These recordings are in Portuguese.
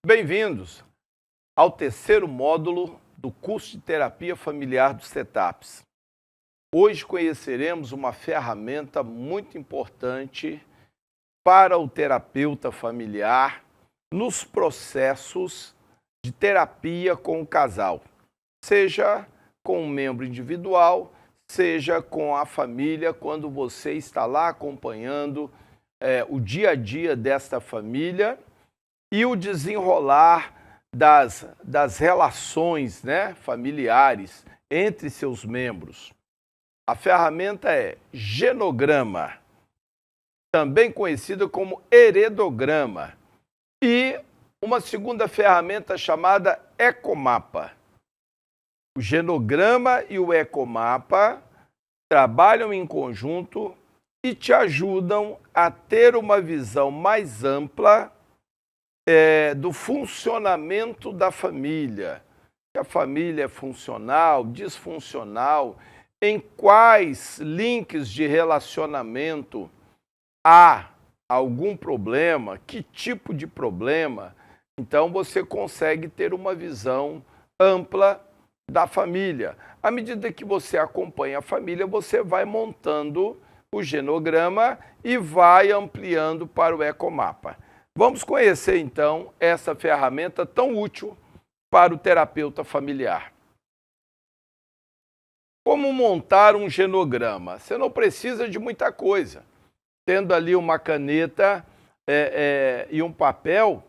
Bem-vindos ao terceiro módulo do curso de Terapia Familiar dos CETAPs. Hoje conheceremos uma ferramenta muito importante para o terapeuta familiar nos processos de terapia com o casal, seja com um membro individual, seja com a família, quando você está lá acompanhando o dia a dia desta família e o desenrolar das relações, familiares entre seus membros. A ferramenta é genograma, também conhecida como heredograma, e uma segunda ferramenta chamada ecomapa. O genograma e o ecomapa trabalham em conjunto e te ajudam a ter uma visão mais ampla do funcionamento da família. Se a família é funcional, disfuncional, em quais links de relacionamento há algum problema, que tipo de problema. Então você consegue ter uma visão ampla da família. À medida que você acompanha a família, você vai montando o genograma e vai ampliando para o ecomapa. Vamos conhecer, então, essa ferramenta tão útil para o terapeuta familiar. Como montar um genograma? Você não precisa de muita coisa. Tendo ali uma caneta e um papel,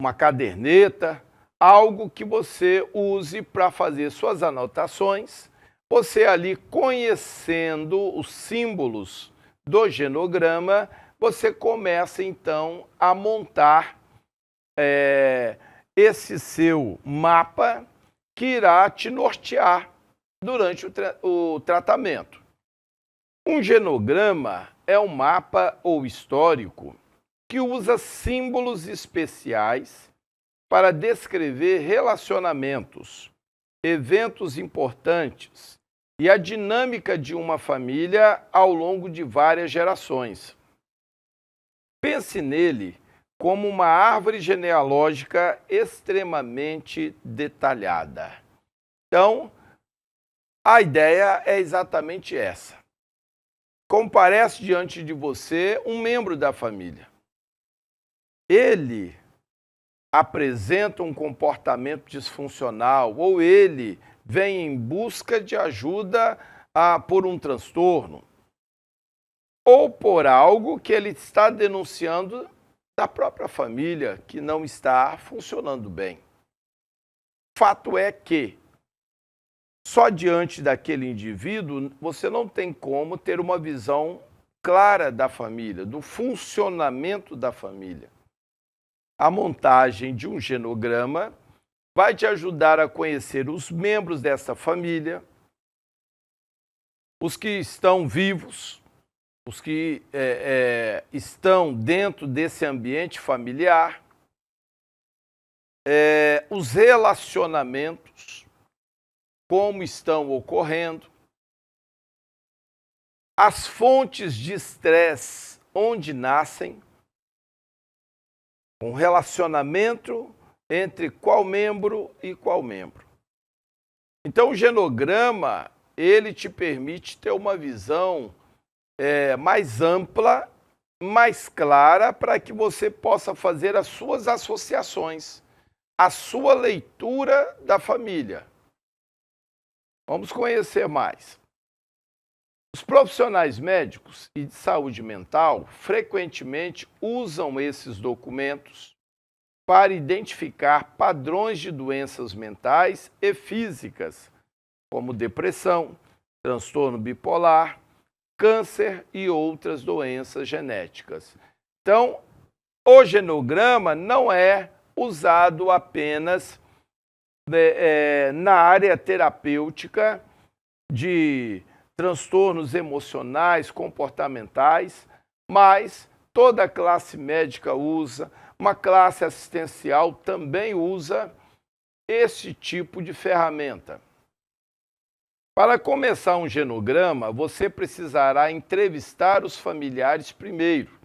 uma caderneta, algo que você use para fazer suas anotações, você ali conhecendo os símbolos do genograma, você começa, então, a montar esse seu mapa que irá te nortear durante o tratamento. Um genograma é um mapa ou histórico que usa símbolos especiais para descrever relacionamentos, eventos importantes e a dinâmica de uma família ao longo de várias gerações. Pense nele como uma árvore genealógica extremamente detalhada. Então, a ideia é exatamente essa. Comparece diante de você um membro da família. Ele apresenta um comportamento disfuncional ou ele vem em busca de ajuda por um transtorno, ou por algo que ele está denunciando da própria família que não está funcionando bem. Fato é que, só diante daquele indivíduo, você não tem como ter uma visão clara da família, do funcionamento da família. A montagem de um genograma vai te ajudar a conhecer os membros dessa família, os que estão vivos, os que estão dentro desse ambiente familiar, os relacionamentos, como estão ocorrendo, as fontes de estresse, onde nascem, um relacionamento entre qual membro e qual membro. Então, o genograma, ele te permite ter uma visão mais ampla, mais clara, para que você possa fazer as suas associações, a sua leitura da família. Vamos conhecer mais. Os profissionais médicos e de saúde mental frequentemente usam esses documentos para identificar padrões de doenças mentais e físicas, como depressão, transtorno bipolar, câncer e outras doenças genéticas. Então, o genograma não é usado apenas na área terapêutica de transtornos emocionais, comportamentais, mas toda a classe médica usa, uma classe assistencial também usa esse tipo de ferramenta. Para começar um genograma, você precisará entrevistar os familiares primeiro.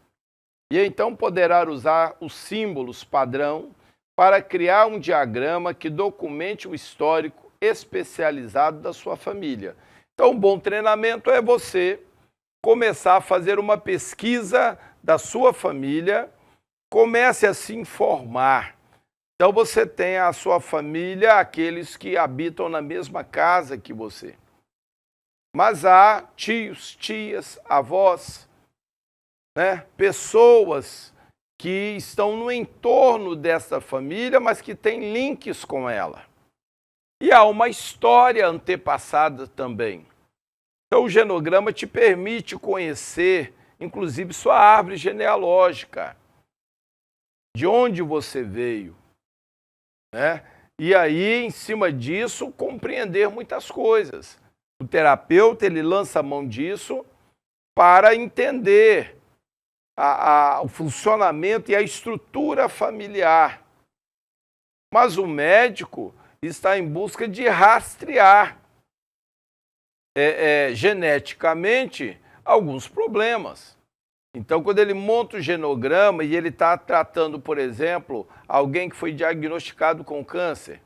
E então poderá usar os símbolos padrão para criar um diagrama que documente o histórico especializado da sua família. Então, um bom treinamento é você começar a fazer uma pesquisa da sua família, comece a se informar. Então, você tem a sua família, aqueles que habitam na mesma casa que você. Mas há tios, tias, avós, né? Pessoas que estão no entorno dessa família, mas que têm links com ela. E há uma história antepassada também. Então, o genograma te permite conhecer, inclusive, sua árvore genealógica, de onde você veio, né? E aí, em cima disso, compreender muitas coisas. O terapeuta, ele lança a mão disso para entender o funcionamento e a estrutura familiar. Mas o médico está em busca de rastrear geneticamente alguns problemas. Então, quando ele monta o genograma e ele está tratando, por exemplo, alguém que foi diagnosticado com câncer,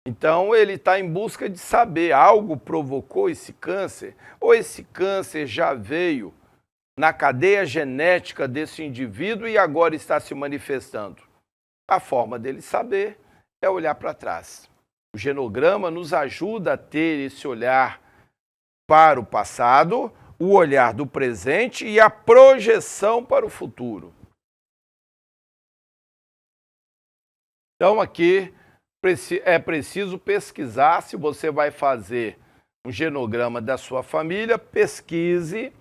então ele está em busca de saber, algo provocou esse câncer, ou esse câncer já veio na cadeia genética desse indivíduo e agora está se manifestando. A forma dele saber é olhar para trás. O genograma nos ajuda a ter esse olhar para o passado, o olhar do presente e a projeção para o futuro. Então aqui é preciso pesquisar. Se você vai fazer um genograma da sua família, pesquise,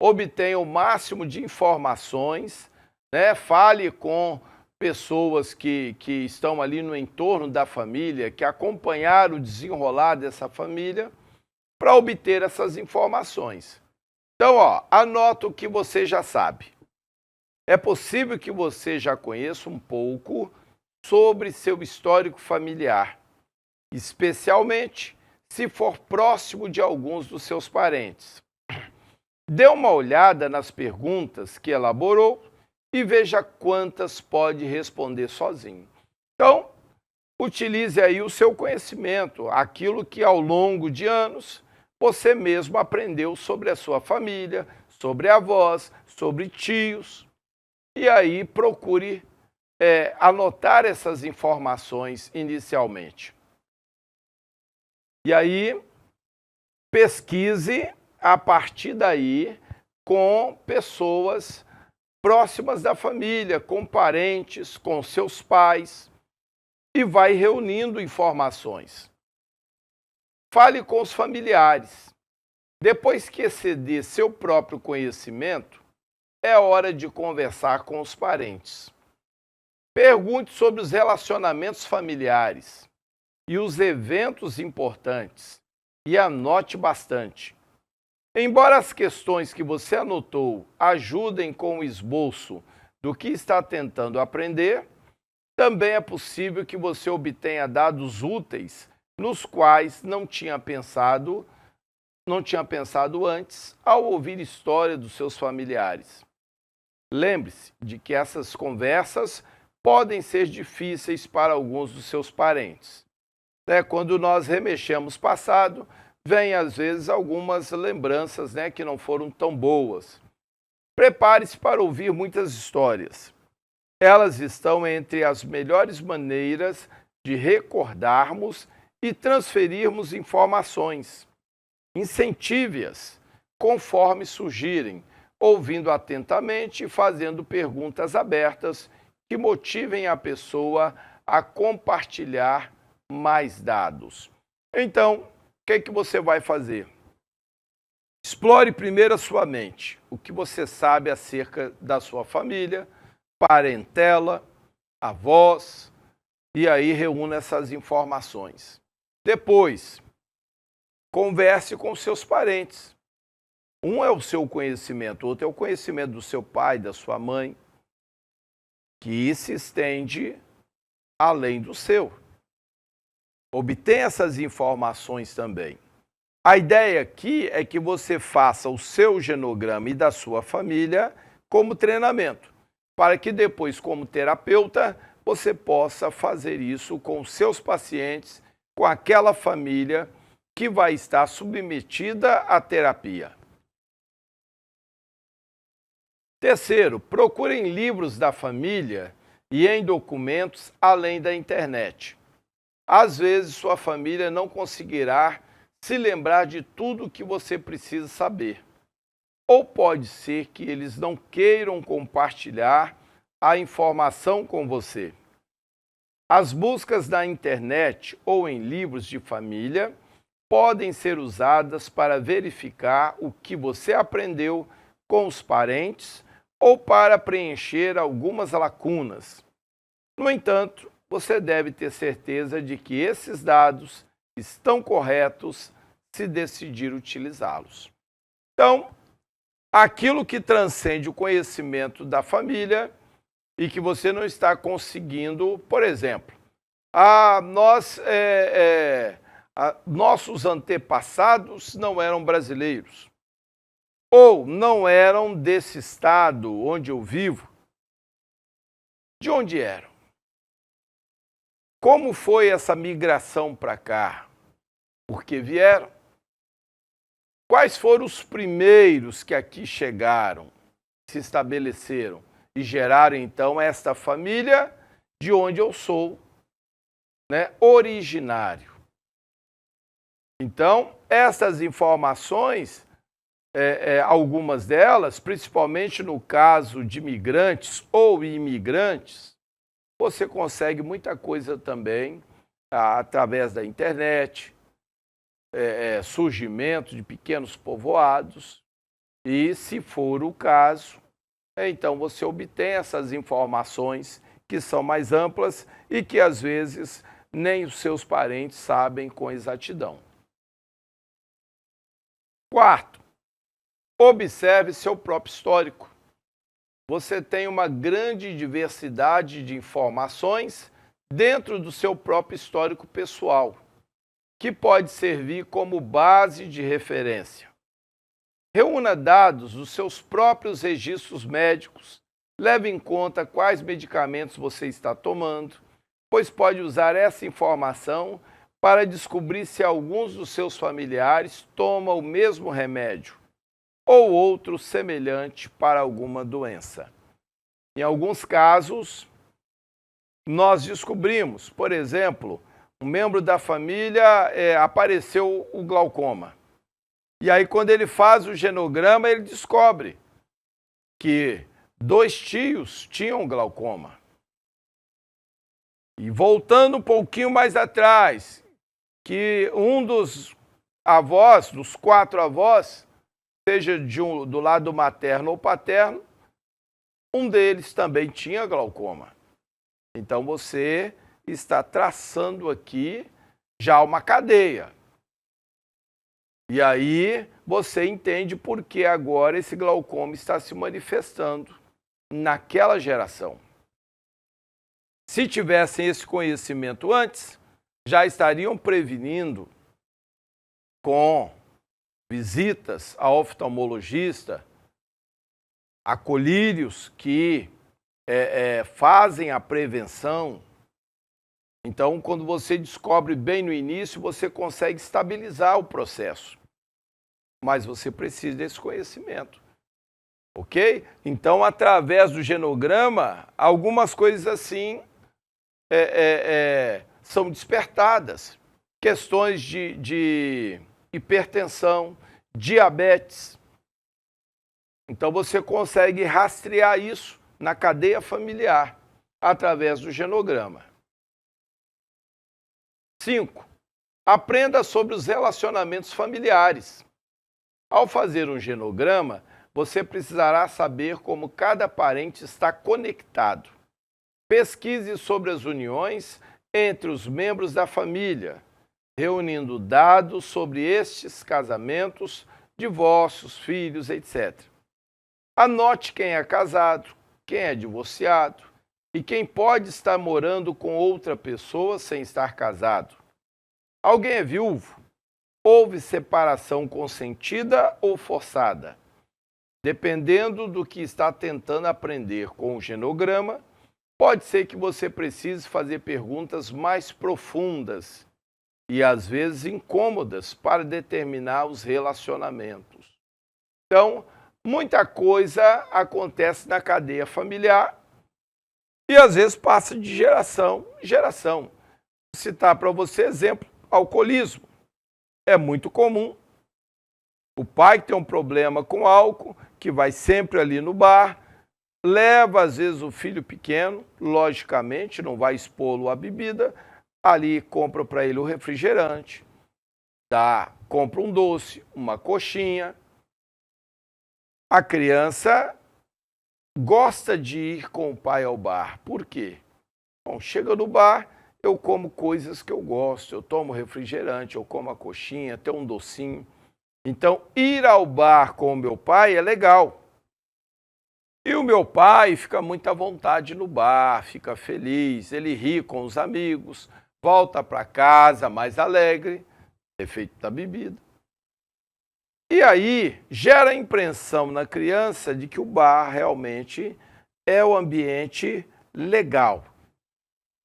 obtenha o máximo de informações, né? Fale com pessoas que estão ali no entorno da família, que acompanharam o desenrolar dessa família, para obter essas informações. Então, anota o que você já sabe. É possível que você já conheça um pouco sobre seu histórico familiar, especialmente se for próximo de alguns dos seus parentes. Dê uma olhada nas perguntas que elaborou e veja quantas pode responder sozinho. Então, utilize aí o seu conhecimento, aquilo que ao longo de anos você mesmo aprendeu sobre a sua família, sobre avós, sobre tios. E aí procure anotar essas informações inicialmente. E aí pesquise a partir daí com pessoas próximas da família, com parentes, com seus pais, e vai reunindo informações. Fale com os familiares. Depois que exceder seu próprio conhecimento, é hora de conversar com os parentes. Pergunte sobre os relacionamentos familiares e os eventos importantes e anote bastante. Embora as questões que você anotou ajudem com o esboço do que está tentando aprender, também é possível que você obtenha dados úteis nos quais não tinha pensado antes ao ouvir história dos seus familiares. Lembre-se de que essas conversas podem ser difíceis para alguns dos seus parentes. Quando nós remexemos passado, vem às vezes algumas lembranças que não foram tão boas. Prepare-se para ouvir muitas histórias. Elas estão entre as melhores maneiras de recordarmos e transferirmos informações. Incentive-as conforme surgirem, ouvindo atentamente e fazendo perguntas abertas que motivem a pessoa a compartilhar mais dados. Então, o que você vai fazer? Explore primeiro a sua mente, o que você sabe acerca da sua família, parentela, avós, e aí reúna essas informações. Depois, converse com seus parentes. Um é o seu conhecimento, outro é o conhecimento do seu pai, da sua mãe, que se estende além do seu. Obtenha essas informações também. A ideia aqui é que você faça o seu genograma e da sua família como treinamento. para que depois, como terapeuta, você possa fazer isso com os seus pacientes, com aquela família que vai estar submetida à terapia. Terceiro, procure em livros da família e em documentos além da internet. Às vezes, sua família não conseguirá se lembrar de tudo que você precisa saber. Ou pode ser que eles não queiram compartilhar a informação com você. As buscas na internet ou em livros de família podem ser usadas para verificar o que você aprendeu com os parentes ou para preencher algumas lacunas. No entanto, você deve ter certeza de que esses dados estão corretos se decidir utilizá-los. Então, aquilo que transcende o conhecimento da família e que você não está conseguindo, por exemplo, nossos antepassados não eram brasileiros, ou não eram desse estado onde eu vivo. De onde eram? Como foi essa migração para cá? Por que vieram? Quais foram os primeiros que aqui chegaram, se estabeleceram e geraram então esta família de onde eu sou, originário? Então, essas informações, algumas delas, principalmente no caso de migrantes ou imigrantes, você consegue muita coisa também através da internet, surgimento de pequenos povoados, e, se for o caso, então você obtém essas informações que são mais amplas e que, às vezes, nem os seus parentes sabem com exatidão. Quarto, observe seu próprio histórico. Você tem uma grande diversidade de informações dentro do seu próprio histórico pessoal, que pode servir como base de referência. Reúna dados dos seus próprios registros médicos, leve em conta quais medicamentos você está tomando, pois pode usar essa informação para descobrir se alguns dos seus familiares tomam o mesmo remédio ou outro semelhante para alguma doença. Em alguns casos, nós descobrimos, por exemplo, um membro da família apareceu o glaucoma. E aí, quando ele faz o genograma, ele descobre que 2 tios tinham glaucoma. E voltando um pouquinho mais atrás, que um dos avós, dos 4 avós, seja do lado materno ou paterno, um deles também tinha glaucoma. Então, você está traçando aqui já uma cadeia. E aí você entende por que agora esse glaucoma está se manifestando naquela geração. Se tivessem esse conhecimento antes, já estariam prevenindo com visitas ao oftalmologista, a colírios que fazem a prevenção. Então, quando você descobre bem no início, você consegue estabilizar o processo. Mas você precisa desse conhecimento. Ok? Então, através do genograma, algumas coisas assim são despertadas. Questões de hipertensão, diabetes. Então, você consegue rastrear isso na cadeia familiar, através do genograma. 5. Aprenda sobre os relacionamentos familiares. Ao fazer um genograma, você precisará saber como cada parente está conectado. Pesquise sobre as uniões entre os membros da família, reunindo dados sobre estes casamentos, divórcios, filhos, etc. Anote quem é casado, quem é divorciado e quem pode estar morando com outra pessoa sem estar casado. Alguém é viúvo? Houve separação consentida ou forçada? Dependendo do que está tentando aprender com o genograma, pode ser que você precise fazer perguntas mais profundas e, às vezes, incômodas para determinar os relacionamentos. Então, muita coisa acontece na cadeia familiar e, às vezes, passa de geração em geração. Vou citar para você exemplo, alcoolismo. É muito comum o pai que tem um problema com álcool, que vai sempre ali no bar, leva às vezes o filho pequeno, logicamente não vai expô-lo à bebida, ali compra para ele o refrigerante, compra um doce, uma coxinha. A criança gosta de ir com o pai ao bar. Por quê? Bom, chega no bar, eu como coisas que eu gosto, eu tomo refrigerante, eu como a coxinha, tem um docinho. Então, ir ao bar com o meu pai é legal. E o meu pai fica muito à vontade no bar, fica feliz, ele ri com os amigos, volta para casa mais alegre, efeito da bebida. E aí, gera a impressão na criança de que o bar realmente é o ambiente legal,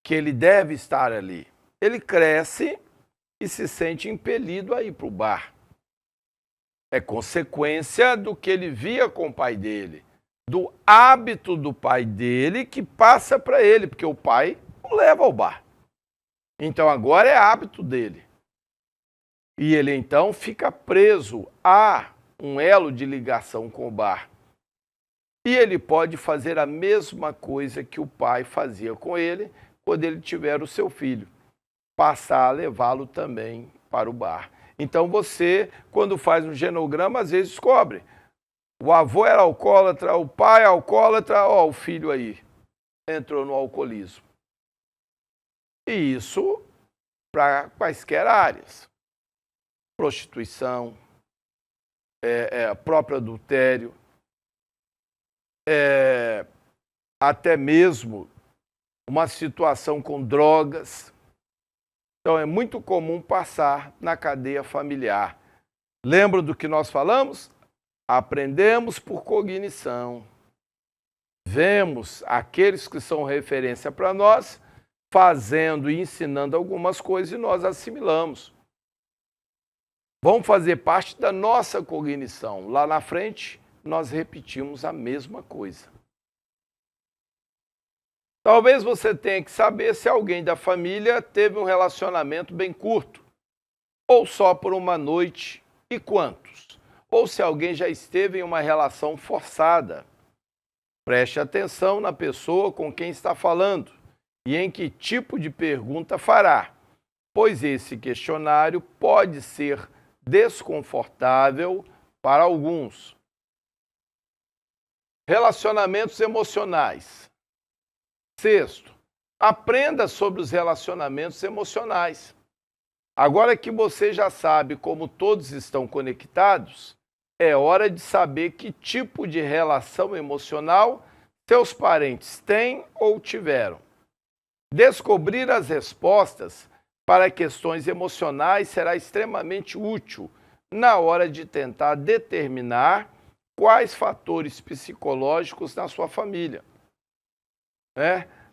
que ele deve estar ali. Ele cresce e se sente impelido a ir para o bar. É consequência do que ele via com o pai dele, do hábito do pai dele que passa para ele, porque o pai o leva ao bar. Então agora é hábito dele. E ele então fica preso a um elo de ligação com o bar. E ele pode fazer a mesma coisa que o pai fazia com ele quando ele tiver o seu filho, passar a levá-lo também para o bar. Então você, quando faz um genograma, às vezes descobre. O avô era alcoólatra, o pai alcoólatra, o filho aí entrou no alcoolismo. E isso para quaisquer áreas. Prostituição, próprio adultério, até mesmo uma situação com drogas. Então, é muito comum passar na cadeia familiar. Lembra do que nós falamos? Aprendemos por cognição. Vemos aqueles que são referência para nós, fazendo e ensinando algumas coisas e nós assimilamos. Vão fazer parte da nossa cognição. Lá na frente, nós repetimos a mesma coisa. Talvez você tenha que saber se alguém da família teve um relacionamento bem curto, ou só por uma noite, e quantos? Ou se alguém já esteve em uma relação forçada. Preste atenção na pessoa com quem está falando e em que tipo de pergunta fará, pois esse questionário pode ser desconfortável para alguns. Relacionamentos emocionais. Sexto, aprenda sobre os relacionamentos emocionais. Agora que você já sabe como todos estão conectados, é hora de saber que tipo de relação emocional seus parentes têm ou tiveram. Descobrir as respostas para questões emocionais será extremamente útil na hora de tentar determinar quais fatores psicológicos na sua família.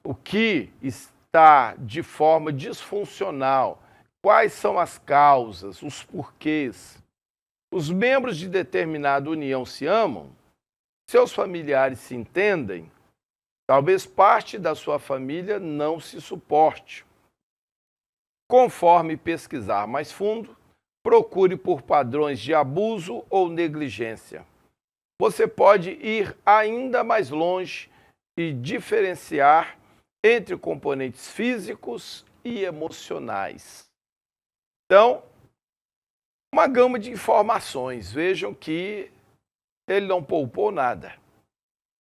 O que está de forma disfuncional, quais são as causas, os porquês. Os membros de determinada união se amam, seus familiares se entendem, talvez parte da sua família não se suporte. Conforme pesquisar mais fundo, procure por padrões de abuso ou negligência. Você pode ir ainda mais longe e diferenciar entre componentes físicos e emocionais. Então, uma gama de informações. Vejam que ele não poupou nada.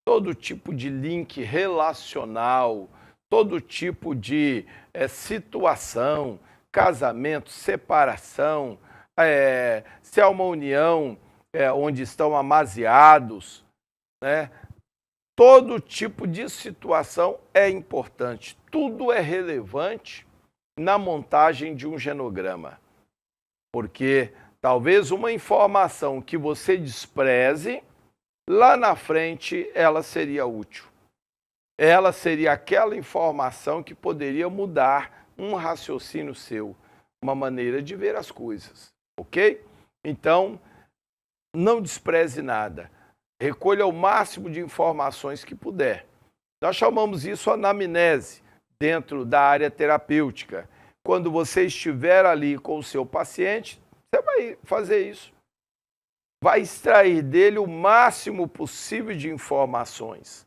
Todo tipo de link relacional, todo tipo de situação, casamento, separação, se é uma união onde estão amaziados, todo tipo de situação é importante. Tudo é relevante na montagem de um genograma. Porque talvez uma informação que você despreze lá na frente ela seria útil. Ela seria aquela informação que poderia mudar um raciocínio seu, uma maneira de ver as coisas, ok? Então, não despreze nada. Recolha o máximo de informações que puder. Nós chamamos isso anamnese dentro da área terapêutica. Quando você estiver ali com o seu paciente, você vai fazer isso. Vai extrair dele o máximo possível de informações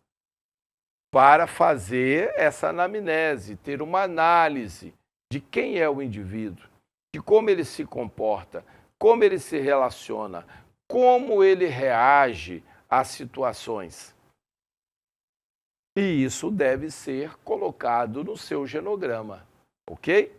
para fazer essa anamnese, ter uma análise de quem é o indivíduo, de como ele se comporta, como ele se relaciona, como ele reage às situações. E isso deve ser colocado no seu genograma, ok?